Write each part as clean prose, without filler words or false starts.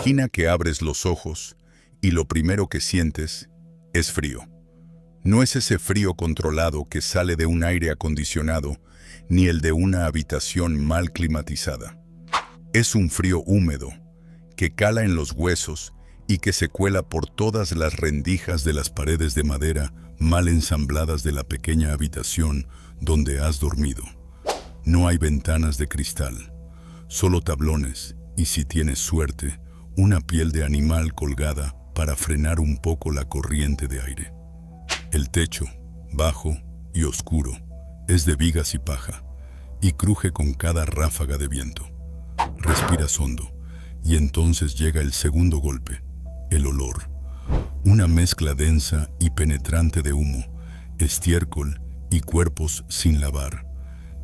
Imagina que abres los ojos y lo primero que sientes es frío. No es ese frío controlado que sale de un aire acondicionado, ni el de una habitación mal climatizada. Es un frío húmedo, que cala en los huesos y que se cuela por todas las rendijas de las paredes de madera mal ensambladas de la pequeña habitación donde has dormido. No hay ventanas de cristal, solo tablones y, si tienes suerte, una piel de animal colgada para frenar un poco la corriente de aire. El techo, bajo y oscuro, es de vigas y paja y cruje con cada ráfaga de viento. Respiras hondo y entonces llega el segundo golpe, el olor. Una mezcla densa y penetrante de humo, estiércol y cuerpos sin lavar.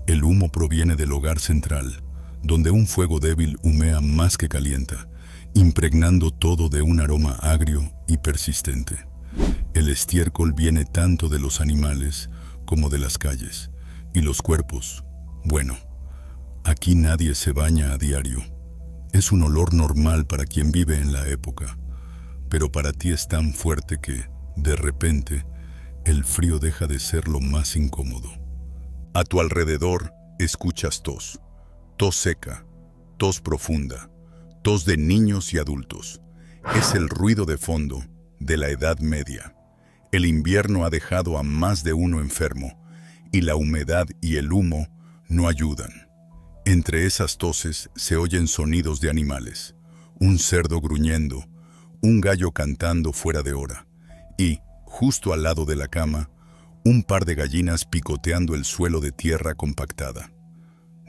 El humo proviene del hogar central, donde un fuego débil humea más que calienta, impregnando todo de un aroma agrio y persistente. El estiércol viene tanto de los animales como de las calles, y los cuerpos, bueno, aquí nadie se baña a diario. Es un olor normal para quien vive en la época, pero para ti es tan fuerte que, de repente, el frío deja de ser lo más incómodo. A tu alrededor escuchas tos, tos seca, tos profunda, tos de niños y adultos. Es el ruido de fondo de la Edad Media. El invierno ha dejado a más de uno enfermo y la humedad y el humo no ayudan. Entre esas toses se oyen sonidos de animales, un cerdo gruñendo, un gallo cantando fuera de hora y, justo al lado de la cama, un par de gallinas picoteando el suelo de tierra compactada.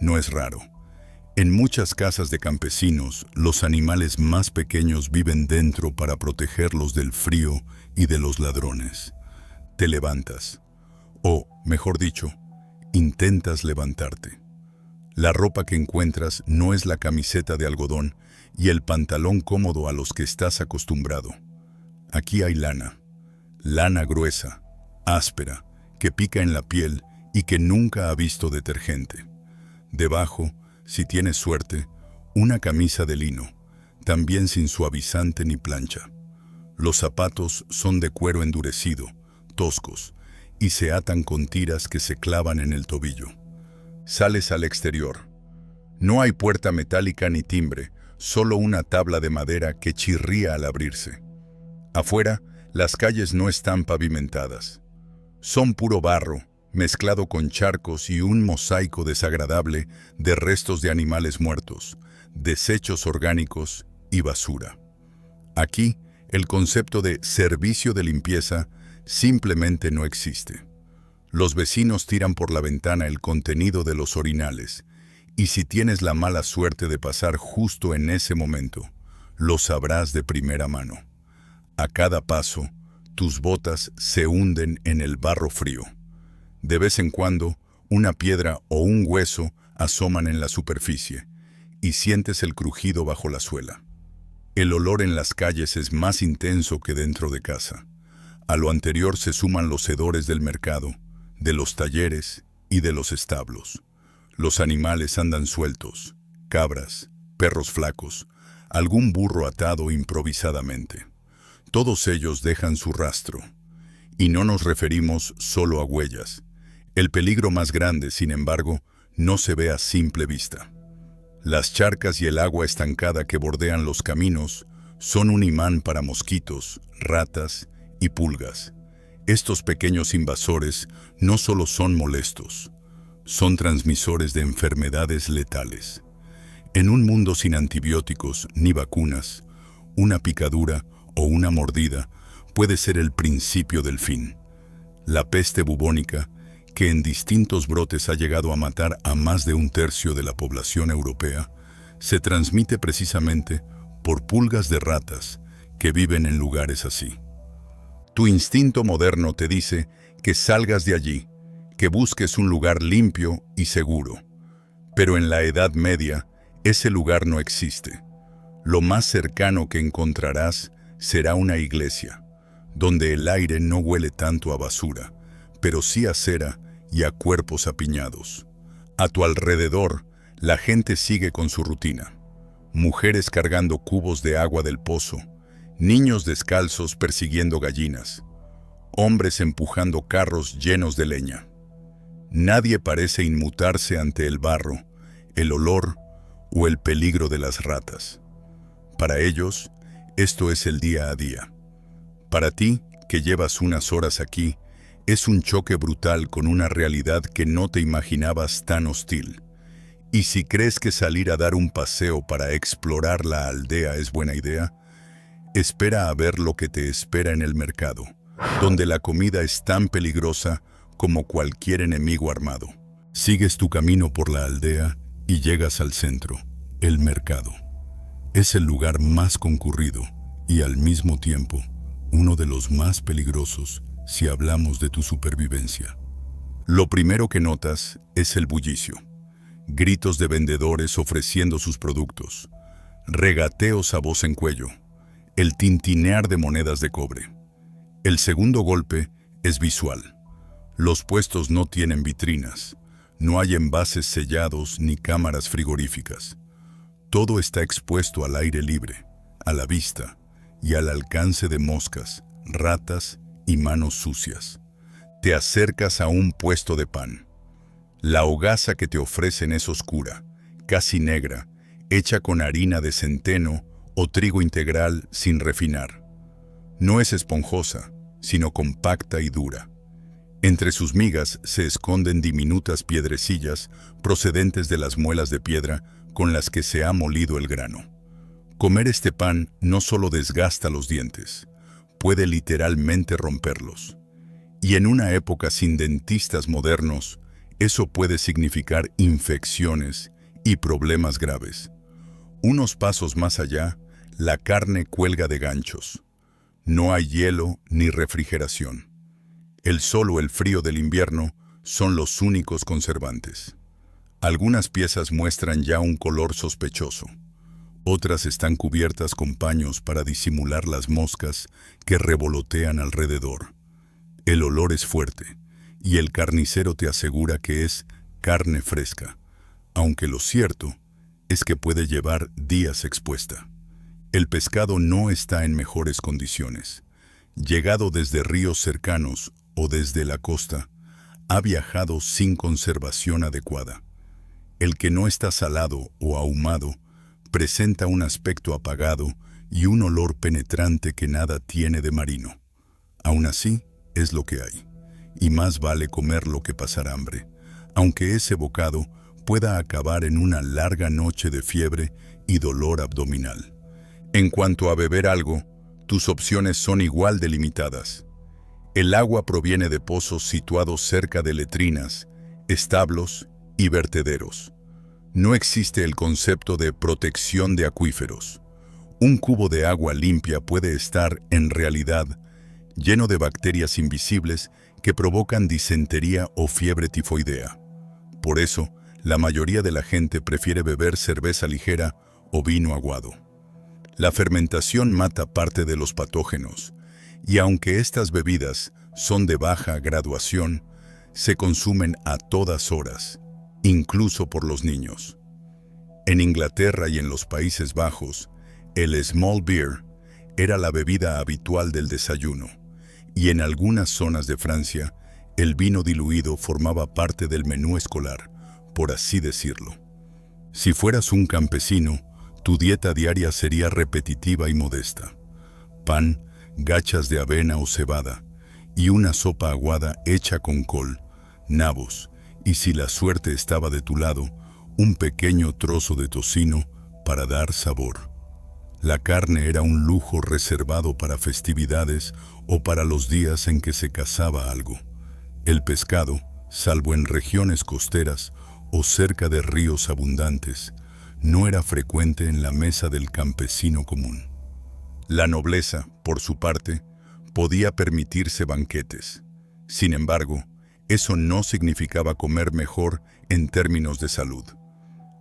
No es raro. En muchas casas de campesinos, los animales más pequeños viven dentro para protegerlos del frío y de los ladrones. Te levantas, o, mejor dicho, intentas levantarte. La ropa que encuentras no es la camiseta de algodón y el pantalón cómodo a los que estás acostumbrado. Aquí hay lana, lana gruesa, áspera, que pica en la piel y que nunca ha visto detergente. Debajo, si tienes suerte, una camisa de lino, también sin suavizante ni plancha. Los zapatos son de cuero endurecido, toscos, y se atan con tiras que se clavan en el tobillo. Sales al exterior. No hay puerta metálica ni timbre, solo una tabla de madera que chirría al abrirse. Afuera, las calles no están pavimentadas. Son puro barro, mezclado con charcos y un mosaico desagradable de restos de animales muertos, desechos orgánicos y basura. Aquí, el concepto de servicio de limpieza simplemente no existe. Los vecinos tiran por la ventana el contenido de los orinales, y si tienes la mala suerte de pasar justo en ese momento, lo sabrás de primera mano. A cada paso, tus botas se hunden en el barro frío. De vez en cuando, una piedra o un hueso asoman en la superficie, y sientes el crujido bajo la suela. El olor en las calles es más intenso que dentro de casa. A lo anterior se suman los hedores del mercado, de los talleres y de los establos. Los animales andan sueltos, cabras, perros flacos, algún burro atado improvisadamente. Todos ellos dejan su rastro. Y no nos referimos solo a huellas. El peligro más grande, sin embargo, no se ve a simple vista. Las charcas y el agua estancada que bordean los caminos son un imán para mosquitos, ratas y pulgas. Estos pequeños invasores no solo son molestos, son transmisores de enfermedades letales. En un mundo sin antibióticos ni vacunas, una picadura o una mordida puede ser el principio del fin. La peste bubónica, que en distintos brotes ha llegado a matar a más de un tercio de la población europea, se transmite precisamente por pulgas de ratas que viven en lugares así. Tu instinto moderno te dice que salgas de allí, que busques un lugar limpio y seguro. Pero en la Edad Media, ese lugar no existe. Lo más cercano que encontrarás será una iglesia, donde el aire no huele tanto a basura, pero sí a cera y a cuerpos apiñados. A tu alrededor, la gente sigue con su rutina. mujeres cargando cubos de agua del pozo, niños descalzos persiguiendo gallinas, hombres empujando carros llenos de leña. Nadie parece inmutarse ante el barro, el olor o el peligro de las ratas. Para ellos, esto es el día a día. Para ti, que llevas unas horas aquí, es un choque brutal con una realidad que no te imaginabas tan hostil. Y si crees que salir a dar un paseo para explorar la aldea es buena idea, espera a ver lo que te espera en el mercado, donde la comida es tan peligrosa como cualquier enemigo armado. Sigues tu camino por la aldea y llegas al centro, el mercado. Es el lugar más concurrido y al mismo tiempo uno de los más peligrosos si hablamos de tu supervivencia. Lo primero que notas es el bullicio. Gritos de vendedores ofreciendo sus productos, regateos a voz en cuello, el tintinear de monedas de cobre. El segundo golpe es visual. Los puestos no tienen vitrinas, no hay envases sellados ni cámaras frigoríficas. Todo está expuesto al aire libre, a la vista y al alcance de moscas, ratas y manos sucias. Te acercas a un puesto de pan. La hogaza que te ofrecen es oscura, casi negra, hecha con harina de centeno o trigo integral sin refinar. No es esponjosa, sino compacta y dura. Entre sus migas se esconden diminutas piedrecillas procedentes de las muelas de piedra con las que se ha molido el grano. Comer este pan no solo desgasta los dientes, puede literalmente romperlos. Y en una época sin dentistas modernos, eso puede significar infecciones y problemas graves. Unos pasos más allá, la carne cuelga de ganchos. No hay hielo ni refrigeración. El sol o el frío del invierno son los únicos conservantes. Algunas piezas muestran ya un color sospechoso. Otras están cubiertas con paños para disimular las moscas que revolotean alrededor. El olor es fuerte, y el carnicero te asegura que es carne fresca, aunque lo cierto es que puede llevar días expuesta. El pescado no está en mejores condiciones. Llegado desde ríos cercanos o desde la costa, ha viajado sin conservación adecuada. El que no está salado o ahumado presenta un aspecto apagado y un olor penetrante que nada tiene de marino. Aún así, es lo que hay, y más vale comerlo que pasar hambre, aunque ese bocado pueda acabar en una larga noche de fiebre y dolor abdominal. En cuanto a beber algo, tus opciones son igual de limitadas. El agua proviene de pozos situados cerca de letrinas, establos y vertederos. No existe el concepto de protección de acuíferos. Un cubo de agua limpia puede estar, en realidad, lleno de bacterias invisibles que provocan disentería o fiebre tifoidea. Por eso, la mayoría de la gente prefiere beber cerveza ligera o vino aguado. La fermentación mata parte de los patógenos, y aunque estas bebidas son de baja graduación, se consumen a todas horas, incluso por los niños. En Inglaterra y en los Países Bajos, el small beer era la bebida habitual del desayuno, y en algunas zonas de Francia, el vino diluido formaba parte del menú escolar, por así decirlo. Si fueras un campesino, tu dieta diaria sería repetitiva y modesta. Pan, gachas de avena o cebada, y una sopa aguada hecha con col, nabos, y si la suerte estaba de tu lado, un pequeño trozo de tocino para dar sabor. La carne era un lujo reservado para festividades o para los días en que se cazaba algo. El pescado, salvo en regiones costeras o cerca de ríos abundantes, no era frecuente en la mesa del campesino común. La nobleza, por su parte, podía permitirse banquetes. Sin embargo, eso no significaba comer mejor en términos de salud.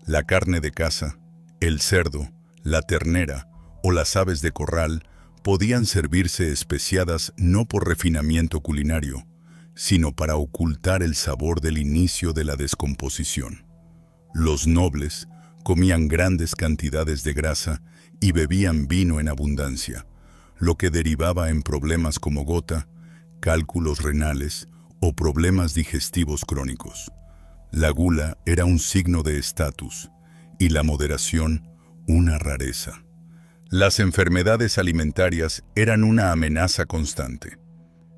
La carne de caza, el cerdo, la ternera o las aves de corral podían servirse especiadas no por refinamiento culinario, sino para ocultar el sabor del inicio de la descomposición. Los nobles, comían grandes cantidades de grasa y bebían vino en abundancia, lo que derivaba en problemas como gota, cálculos renales o problemas digestivos crónicos. La gula era un signo de estatus y la moderación una rareza. Las enfermedades alimentarias eran una amenaza constante.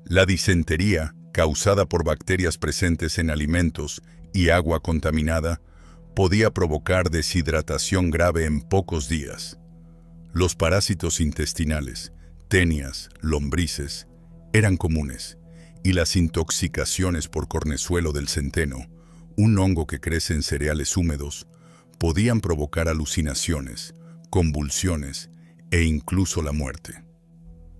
La disentería, causada por bacterias presentes en alimentos y agua contaminada, podía provocar deshidratación grave en pocos días. Los parásitos intestinales, tenias, lombrices, eran comunes, y las intoxicaciones por cornezuelo del centeno, un hongo que crece en cereales húmedos, podían provocar alucinaciones, convulsiones e incluso la muerte.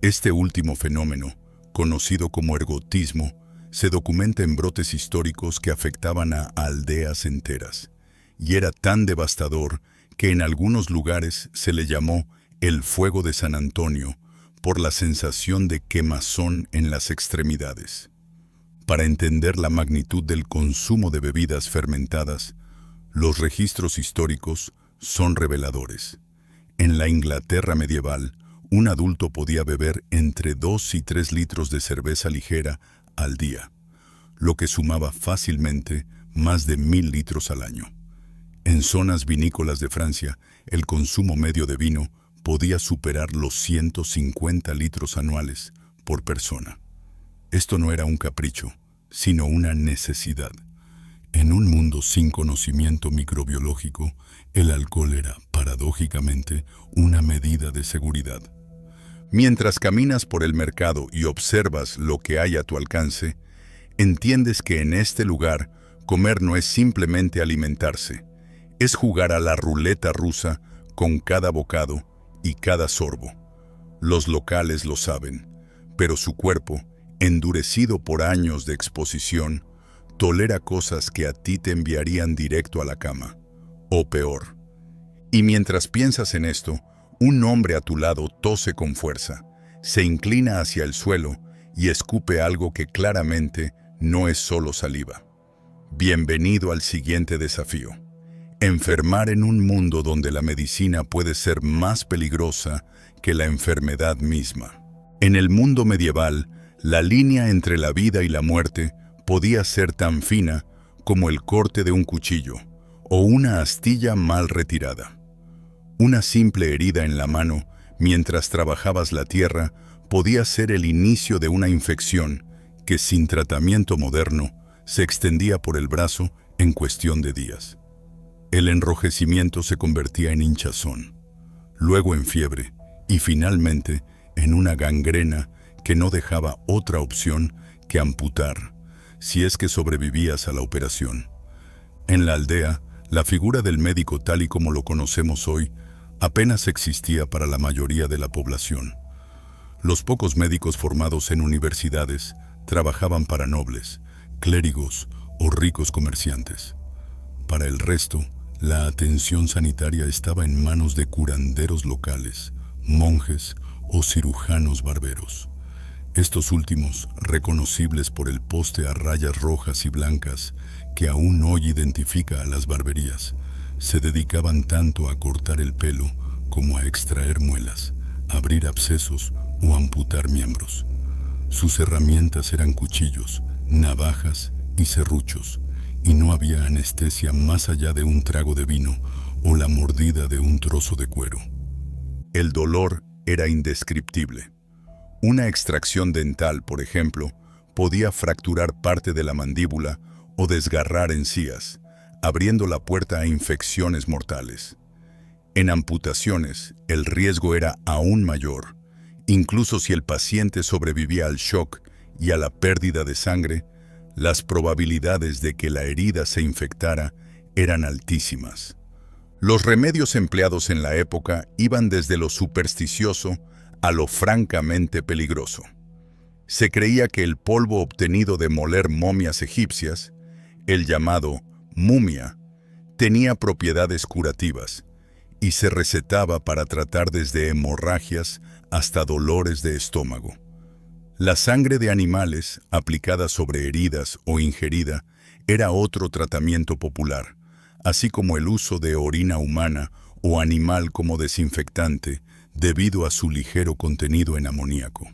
Este último fenómeno, conocido como ergotismo, se documenta en brotes históricos que afectaban a aldeas enteras, y era tan devastador que en algunos lugares se le llamó el fuego de San Antonio por la sensación de quemazón en las extremidades. Para entender la magnitud del consumo de bebidas fermentadas, los registros históricos son reveladores. En la Inglaterra medieval, un adulto podía beber entre 2 y 3 litros de cerveza ligera al día, lo que sumaba fácilmente más de 1000 litros al año. En zonas vinícolas de Francia, el consumo medio de vino podía superar los 150 litros anuales por persona. Esto no era un capricho, sino una necesidad. En un mundo sin conocimiento microbiológico, el alcohol era, paradójicamente, una medida de seguridad. Mientras caminas por el mercado y observas lo que hay a tu alcance, entiendes que en este lugar, comer no es simplemente alimentarse, es jugar a la ruleta rusa con cada bocado y cada sorbo. Los locales lo saben, pero su cuerpo, endurecido por años de exposición, tolera cosas que a ti te enviarían directo a la cama, o peor. Y mientras piensas en esto, un hombre a tu lado tose con fuerza, se inclina hacia el suelo y escupe algo que claramente no es solo saliva. Bienvenido al siguiente desafío. Enfermar en un mundo donde la medicina puede ser más peligrosa que la enfermedad misma. En el mundo medieval, la línea entre la vida y la muerte podía ser tan fina como el corte de un cuchillo o una astilla mal retirada. Una simple herida en la mano mientras trabajabas la tierra podía ser el inicio de una infección que sin tratamiento moderno se extendía por el brazo en cuestión de días. El enrojecimiento se convertía en hinchazón, luego en fiebre y finalmente en una gangrena que no dejaba otra opción que amputar, si es que sobrevivías a la operación. En la aldea, la figura del médico tal y como lo conocemos hoy apenas existía para la mayoría de la población. Los pocos médicos formados en universidades trabajaban para nobles, clérigos o ricos comerciantes. Para el resto, la atención sanitaria estaba en manos de curanderos locales, monjes o cirujanos barberos. Estos últimos, reconocibles por el poste a rayas rojas y blancas que aún hoy identifica a las barberías, se dedicaban tanto a cortar el pelo como a extraer muelas, abrir abscesos o amputar miembros. Sus herramientas eran cuchillos, navajas y serruchos, y no había anestesia más allá de un trago de vino o la mordida de un trozo de cuero. El dolor era indescriptible. Una extracción dental, por ejemplo, podía fracturar parte de la mandíbula o desgarrar encías, abriendo la puerta a infecciones mortales. En amputaciones, el riesgo era aún mayor. Incluso si el paciente sobrevivía al shock y a la pérdida de sangre, las probabilidades de que la herida se infectara eran altísimas. Los remedios empleados en la época iban desde lo supersticioso a lo francamente peligroso. Se creía que el polvo obtenido de moler momias egipcias, el llamado mumia, tenía propiedades curativas y se recetaba para tratar desde hemorragias hasta dolores de estómago. La sangre de animales, aplicada sobre heridas o ingerida, era otro tratamiento popular, así como el uso de orina humana o animal como desinfectante debido a su ligero contenido en amoníaco.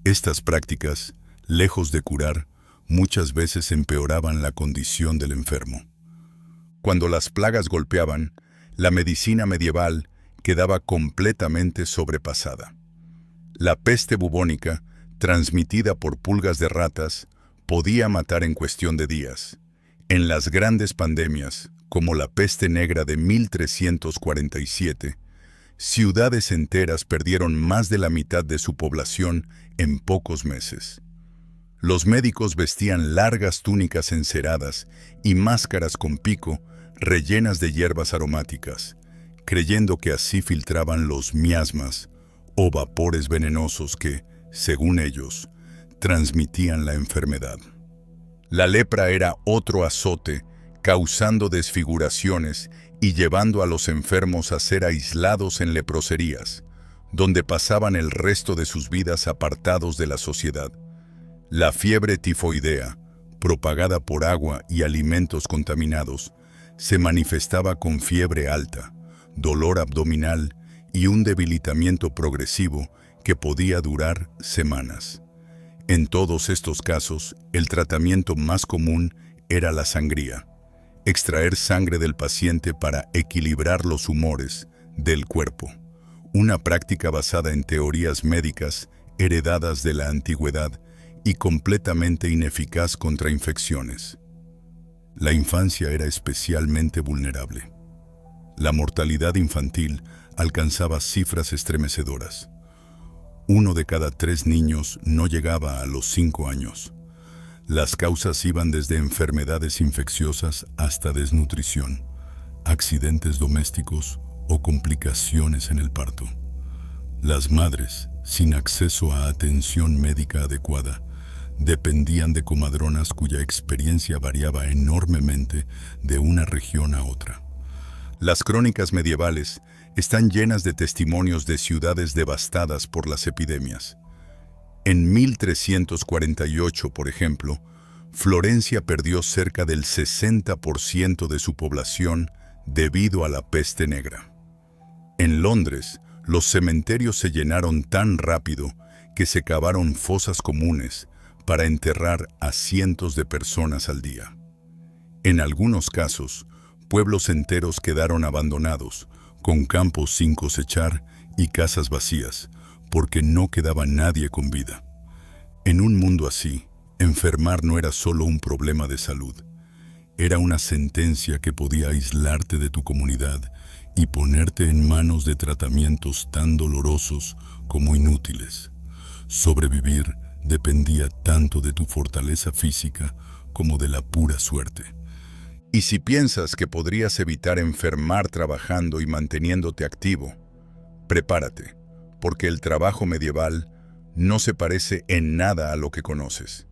Estas prácticas, lejos de curar, muchas veces empeoraban la condición del enfermo. Cuando las plagas golpeaban, la medicina medieval quedaba completamente sobrepasada. La peste bubónica, transmitida por pulgas de ratas, podía matar en cuestión de días. En las grandes pandemias, como la peste negra de 1347, ciudades enteras perdieron más de la mitad de su población en pocos meses. Los médicos vestían largas túnicas enceradas y máscaras con pico rellenas de hierbas aromáticas, creyendo que así filtraban los miasmas o vapores venenosos que, según ellos, transmitían la enfermedad. La lepra era otro azote, causando desfiguraciones y llevando a los enfermos a ser aislados en leproserías, donde pasaban el resto de sus vidas apartados de la sociedad. La fiebre tifoidea, propagada por agua y alimentos contaminados, se manifestaba con fiebre alta, dolor abdominal y un debilitamiento progresivo que podía durar semanas. En todos estos casos, el tratamiento más común era la sangría, extraer sangre del paciente para equilibrar los humores del cuerpo, una práctica basada en teorías médicas heredadas de la antigüedad y completamente ineficaz contra infecciones. La infancia era especialmente vulnerable. La mortalidad infantil alcanzaba cifras estremecedoras. 1 de cada 3 niños no llegaba a los 5 años. Las causas iban desde enfermedades infecciosas hasta desnutrición, accidentes domésticos o complicaciones en el parto. Las madres, sin acceso a atención médica adecuada, dependían de comadronas cuya experiencia variaba enormemente de una región a otra. Las crónicas medievales están llenas de testimonios de ciudades devastadas por las epidemias. En 1348, por ejemplo, Florencia perdió cerca del 60% de su población debido a la peste negra. En Londres, los cementerios se llenaron tan rápido que se cavaron fosas comunes para enterrar a cientos de personas al día. En algunos casos, pueblos enteros quedaron abandonados, con campos sin cosechar y casas vacías, porque no quedaba nadie con vida. En un mundo así, enfermar no era solo un problema de salud, era una sentencia que podía aislarte de tu comunidad y ponerte en manos de tratamientos tan dolorosos como inútiles. Sobrevivir dependía tanto de tu fortaleza física como de la pura suerte. Y si piensas que podrías evitar enfermar trabajando y manteniéndote activo, prepárate, porque el trabajo medieval no se parece en nada a lo que conoces.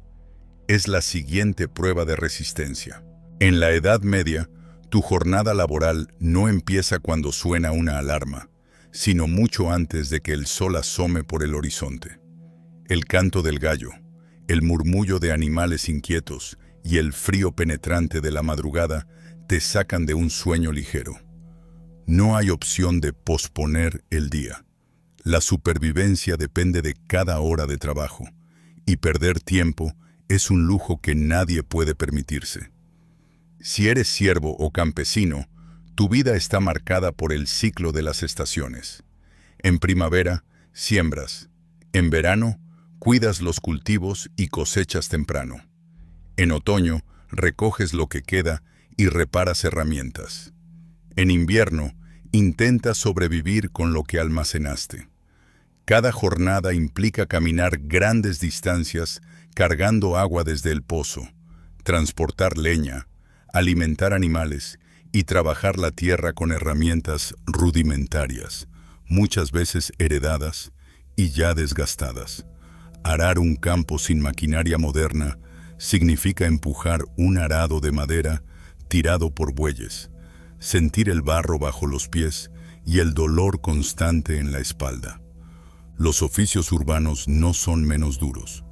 Es la siguiente prueba de resistencia. En la Edad Media, tu jornada laboral no empieza cuando suena una alarma, sino mucho antes de que el sol asome por el horizonte. El canto del gallo, el murmullo de animales inquietos y el frío penetrante de la madrugada te sacan de un sueño ligero. No hay opción de posponer el día. La supervivencia depende de cada hora de trabajo, y perder tiempo es un lujo que nadie puede permitirse. Si eres siervo o campesino, tu vida está marcada por el ciclo de las estaciones. En primavera, siembras. En verano, cuidas los cultivos y cosechas temprano. En otoño, recoges lo que queda y reparas herramientas. En invierno, intentas sobrevivir con lo que almacenaste. Cada jornada implica caminar grandes distancias cargando agua desde el pozo, transportar leña, alimentar animales y trabajar la tierra con herramientas rudimentarias, muchas veces heredadas y ya desgastadas. Arar un campo sin maquinaria moderna significa empujar un arado de madera tirado por bueyes, sentir el barro bajo los pies y el dolor constante en la espalda. Los oficios urbanos no son menos duros.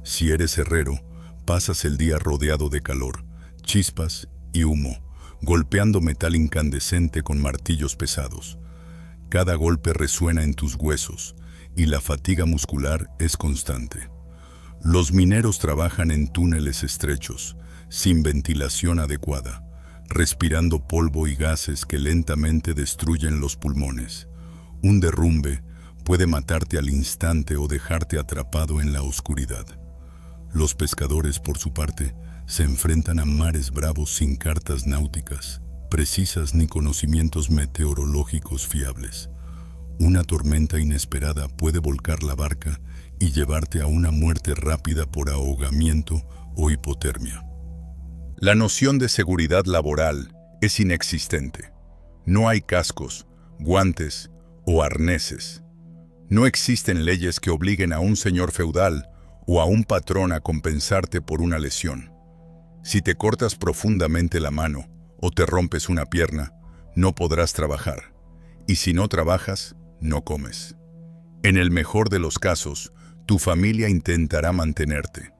Si eres herrero, pasas el día rodeado de calor, chispas y humo, golpeando metal incandescente con martillos pesados. Cada golpe resuena en tus huesos y la fatiga muscular es constante. Los mineros trabajan en túneles estrechos, sin ventilación adecuada, respirando polvo y gases que lentamente destruyen los pulmones. Un derrumbe puede matarte al instante o dejarte atrapado en la oscuridad. Los pescadores, por su parte, se enfrentan a mares bravos sin cartas náuticas precisas ni conocimientos meteorológicos fiables. Una tormenta inesperada puede volcar la barca y llevarte a una muerte rápida por ahogamiento o hipotermia. La noción de seguridad laboral es inexistente. No hay cascos, guantes o arneses. No existen leyes que obliguen a un señor feudal o a un patrón a compensarte por una lesión. Si te cortas profundamente la mano o te rompes una pierna, no podrás trabajar. Y si no trabajas, no comes. En el mejor de los casos, tu familia intentará mantenerte.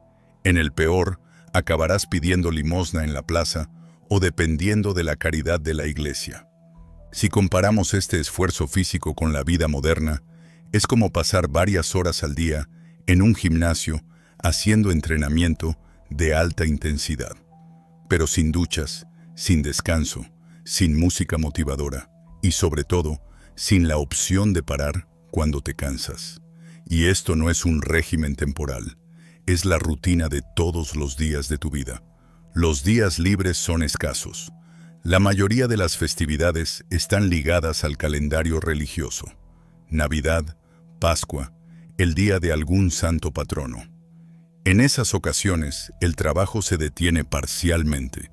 En el peor, acabarás pidiendo limosna en la plaza o dependiendo de la caridad de la iglesia. Si comparamos este esfuerzo físico con la vida moderna, es como pasar varias horas al día en un gimnasio haciendo entrenamiento de alta intensidad, pero sin duchas, sin descanso, sin música motivadora y sobre todo, sin la opción de parar cuando te cansas. Y esto no es un régimen temporal, es la rutina de todos los días de tu vida. Los días libres son escasos. La mayoría de las festividades están ligadas al calendario religioso. Navidad, Pascua, el día de algún santo patrono. En esas ocasiones, el trabajo se detiene parcialmente,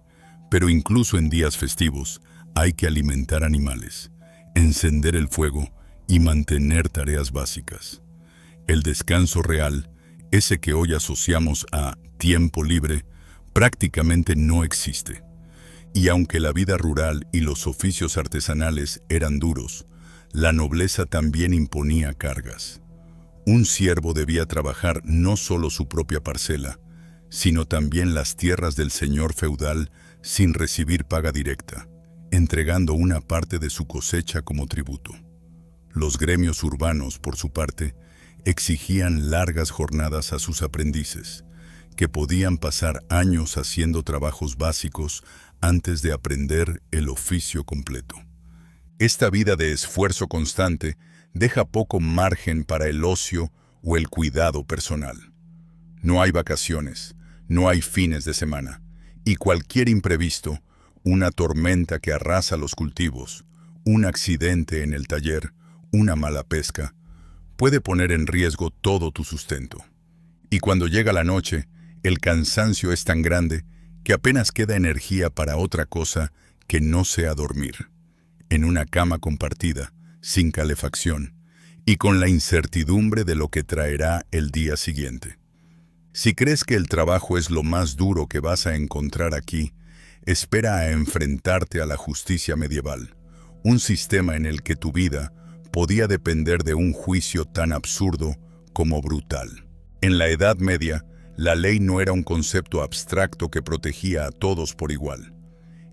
pero incluso en días festivos hay que alimentar animales, encender el fuego y mantener tareas básicas. El descanso real, ese que hoy asociamos a tiempo libre, prácticamente no existe. Y aunque la vida rural y los oficios artesanales eran duros, la nobleza también imponía cargas. Un siervo debía trabajar no solo su propia parcela, sino también las tierras del señor feudal sin recibir paga directa, entregando una parte de su cosecha como tributo. Los gremios urbanos, por su parte, exigían largas jornadas a sus aprendices, que podían pasar años haciendo trabajos básicos antes de aprender el oficio completo. Esta vida de esfuerzo constante deja poco margen para el ocio o el cuidado personal. No hay vacaciones, no hay fines de semana, y cualquier imprevisto, una tormenta que arrasa los cultivos, un accidente en el taller, una mala pesca, puede poner en riesgo todo tu sustento. Y cuando llega la noche, el cansancio es tan grande que apenas queda energía para otra cosa que no sea dormir. En una cama compartida, sin calefacción, y con la incertidumbre de lo que traerá el día siguiente. Si crees que el trabajo es lo más duro que vas a encontrar aquí, espera a enfrentarte a la justicia medieval, un sistema en el que tu vida podía depender de un juicio tan absurdo como brutal. En la Edad Media, la ley no era un concepto abstracto que protegía a todos por igual.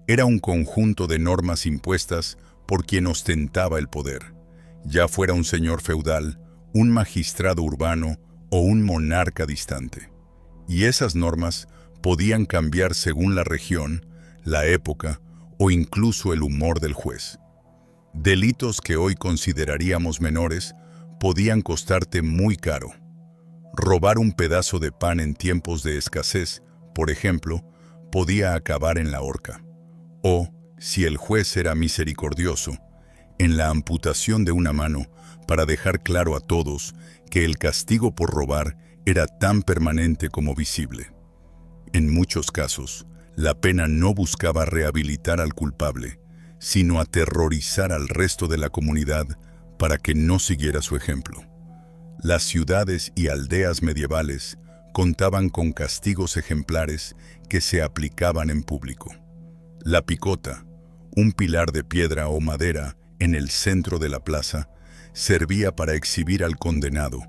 Era un conjunto de normas impuestas por quien ostentaba el poder, ya fuera un señor feudal, un magistrado urbano o un monarca distante. Y esas normas podían cambiar según la región, la época o incluso el humor del juez. Delitos que hoy consideraríamos menores podían costarte muy caro. Robar un pedazo de pan en tiempos de escasez, por ejemplo, podía acabar en la horca. O, si el juez era misericordioso, en la amputación de una mano para dejar claro a todos que el castigo por robar era tan permanente como visible. En muchos casos, la pena no buscaba rehabilitar al culpable, sino aterrorizar al resto de la comunidad para que no siguiera su ejemplo. Las ciudades y aldeas medievales contaban con castigos ejemplares que se aplicaban en público. La picota, un pilar de piedra o madera en el centro de la plaza, servía para exhibir al condenado,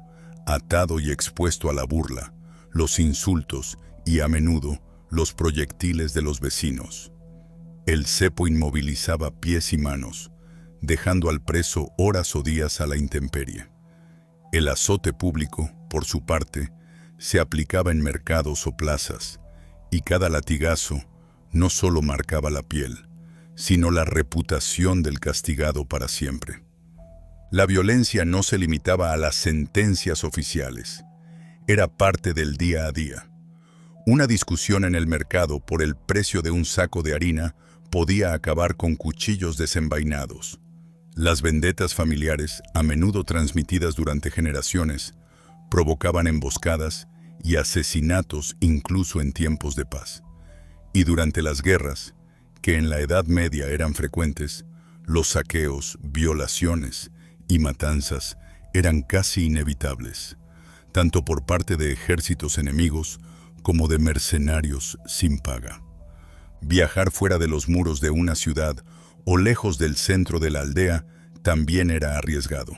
atado y expuesto a la burla, los insultos y, a menudo, los proyectiles de los vecinos. El cepo inmovilizaba pies y manos, dejando al preso horas o días a la intemperie. El azote público, por su parte, se aplicaba en mercados o plazas, y cada latigazo no solo marcaba la piel, sino la reputación del castigado para siempre. La violencia no se limitaba a las sentencias oficiales, era parte del día a día. Una discusión en el mercado por el precio de un saco de harina podía acabar con cuchillos desenvainados. Las vendetas familiares, a menudo transmitidas durante generaciones, provocaban emboscadas y asesinatos incluso en tiempos de paz. Y durante las guerras, que en la Edad Media eran frecuentes, los saqueos, violaciones y matanzas eran casi inevitables, tanto por parte de ejércitos enemigos como de mercenarios sin paga. Viajar fuera de los muros de una ciudad o lejos del centro de la aldea también era arriesgado.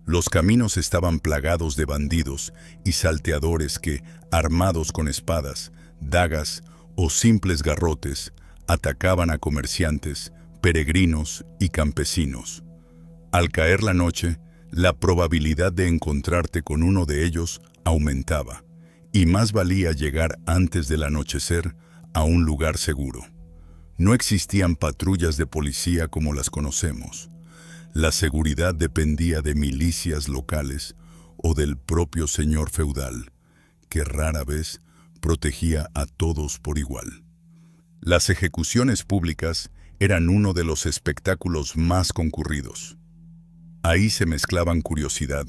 Los caminos estaban plagados de bandidos y salteadores que, armados con espadas, dagas o simples garrotes, atacaban a comerciantes, peregrinos y campesinos. Al caer la noche, la probabilidad de encontrarte con uno de ellos aumentaba, y más valía llegar antes del anochecer a un lugar seguro. No existían patrullas de policía como las conocemos. La seguridad dependía de milicias locales o del propio señor feudal, que rara vez protegía a todos por igual. Las ejecuciones públicas eran uno de los espectáculos más concurridos. Ahí se mezclaban curiosidad,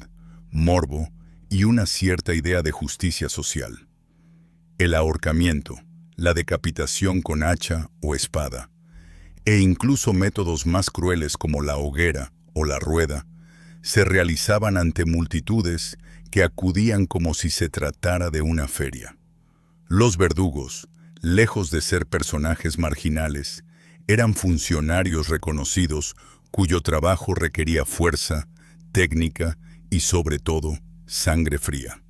morbo y una cierta idea de justicia social. El ahorcamiento, la decapitación con hacha o espada, e incluso métodos más crueles como la hoguera o la rueda, se realizaban ante multitudes que acudían como si se tratara de una feria. Los verdugos, lejos de ser personajes marginales, eran funcionarios reconocidos cuyo trabajo requería fuerza, técnica y, sobre todo, sangre fría.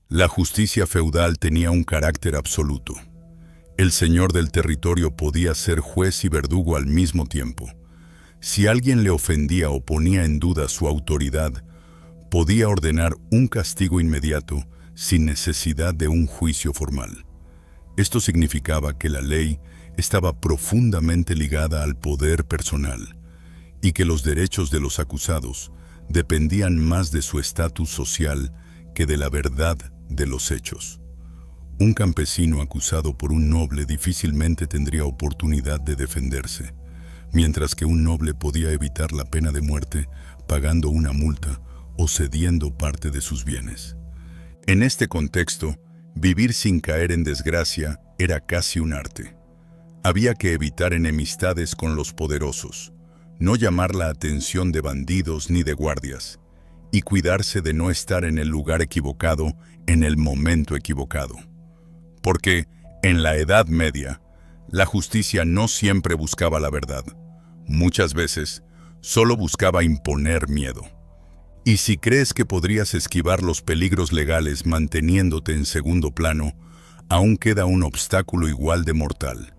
La justicia feudal tenía un carácter absoluto. El señor del territorio podía ser juez y verdugo al mismo tiempo. Si alguien le ofendía o ponía en duda su autoridad, podía ordenar un castigo inmediato sin necesidad de un juicio formal. Esto significaba que la ley estaba profundamente ligada al poder personal y que los derechos de los acusados dependían más de su estatus social que de la verdad de los hechos. Un campesino acusado por un noble difícilmente tendría oportunidad de defenderse, mientras que un noble podía evitar la pena de muerte pagando una multa o cediendo parte de sus bienes. En este contexto, vivir sin caer en desgracia era casi un arte. Había que evitar enemistades con los poderosos, no llamar la atención de bandidos ni de guardias, y cuidarse de no estar en el lugar equivocado en el momento equivocado. Porque, en la Edad Media, la justicia no siempre buscaba la verdad. Muchas veces, solo buscaba imponer miedo. Y si crees que podrías esquivar los peligros legales manteniéndote en segundo plano, aún queda un obstáculo igual de mortal: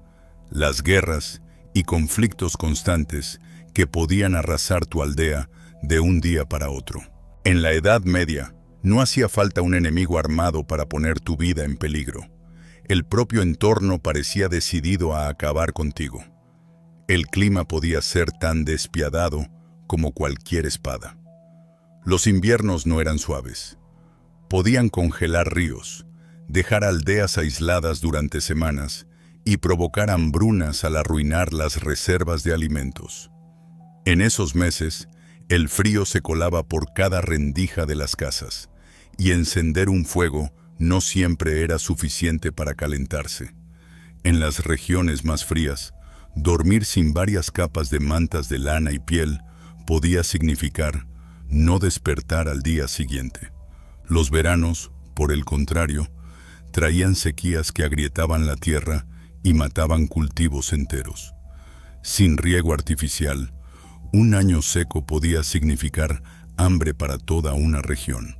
las guerras y conflictos constantes que podían arrasar tu aldea de un día para otro. En la Edad Media, no hacía falta un enemigo armado para poner tu vida en peligro. El propio entorno parecía decidido a acabar contigo. El clima podía ser tan despiadado como cualquier espada. Los inviernos no eran suaves. Podían congelar ríos, dejar aldeas aisladas durante semanas y provocar hambrunas al arruinar las reservas de alimentos. En esos meses, el frío se colaba por cada rendija de las casas, y encender un fuego no siempre era suficiente para calentarse. En las regiones más frías, dormir sin varias capas de mantas de lana y piel podía significar no despertar al día siguiente. Los veranos, por el contrario, traían sequías que agrietaban la tierra y mataban cultivos enteros. Sin riego artificial, un año seco podía significar hambre para toda una región.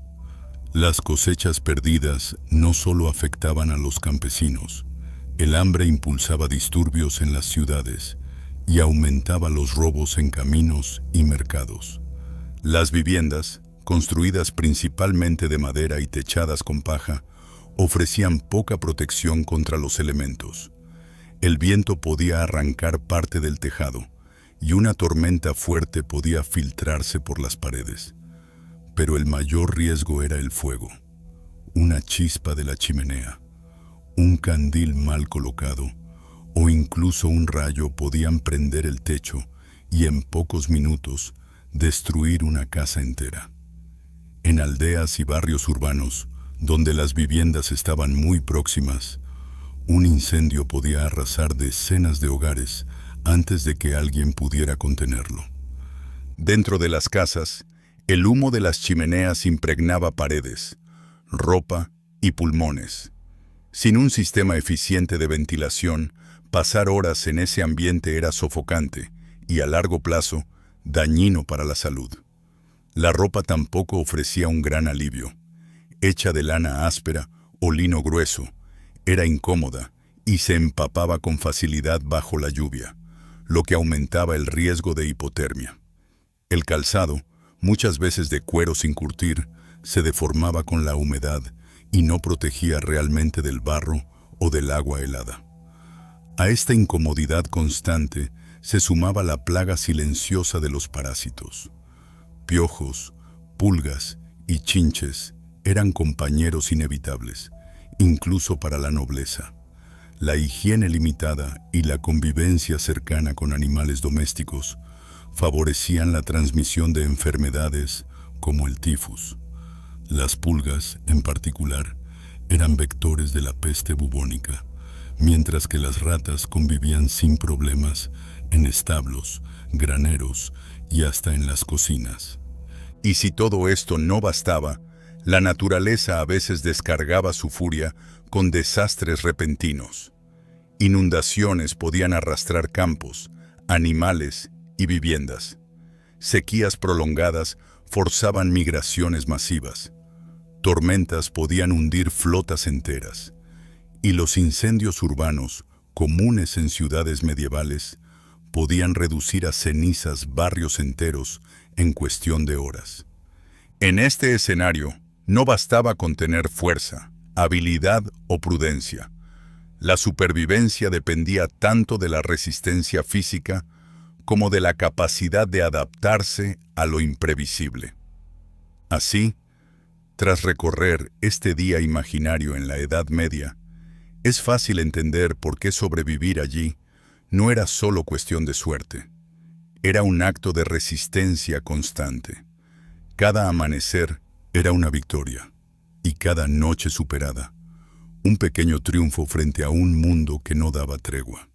Las cosechas perdidas no solo afectaban a los campesinos, El hambre impulsaba disturbios en las ciudades y aumentaba los robos en caminos y mercados. Las viviendas, construidas principalmente de madera y techadas con paja, ofrecían poca protección contra los elementos. El viento podía arrancar parte del tejado y una tormenta fuerte podía filtrarse por las paredes. Pero el mayor riesgo era el fuego, una chispa de la chimenea, un candil mal colocado o incluso un rayo podían prender el techo y en pocos minutos destruir una casa entera. En aldeas y barrios urbanos, donde las viviendas estaban muy próximas, un incendio podía arrasar decenas de hogares antes de que alguien pudiera contenerlo. Dentro de las casas, el humo de las chimeneas impregnaba paredes, ropa y pulmones. Sin un sistema eficiente de ventilación, pasar horas en ese ambiente era sofocante y a largo plazo, dañino para la salud. La ropa tampoco ofrecía un gran alivio. Hecha de lana áspera o lino grueso, era incómoda y se empapaba con facilidad bajo la lluvia, lo que aumentaba el riesgo de hipotermia. El calzado, muchas veces de cuero sin curtir, se deformaba con la humedad y no protegía realmente del barro o del agua helada. A esta incomodidad constante se sumaba la plaga silenciosa de los parásitos. Piojos, pulgas y chinches eran compañeros inevitables, incluso para la nobleza. La higiene limitada y la convivencia cercana con animales domésticos favorecían la transmisión de enfermedades como el tifus. Las pulgas, en particular, eran vectores de la peste bubónica, mientras que las ratas convivían sin problemas en establos, graneros y hasta en las cocinas. Y si todo esto no bastaba, la naturaleza a veces descargaba su furia con desastres repentinos. Inundaciones podían arrastrar campos, animales y viviendas. Sequías prolongadas forzaban migraciones masivas. Tormentas podían hundir flotas enteras. Y los incendios urbanos, comunes en ciudades medievales, podían reducir a cenizas barrios enteros en cuestión de horas. En este escenario, no bastaba con tener fuerza, habilidad o prudencia. La supervivencia dependía tanto de la resistencia física como de la capacidad de adaptarse a lo imprevisible. Así, tras recorrer este día imaginario en la Edad Media, es fácil entender por qué sobrevivir allí no era solo cuestión de suerte. Era un acto de resistencia constante. Cada amanecer era una victoria, y cada noche superada, un pequeño triunfo frente a un mundo que no daba tregua.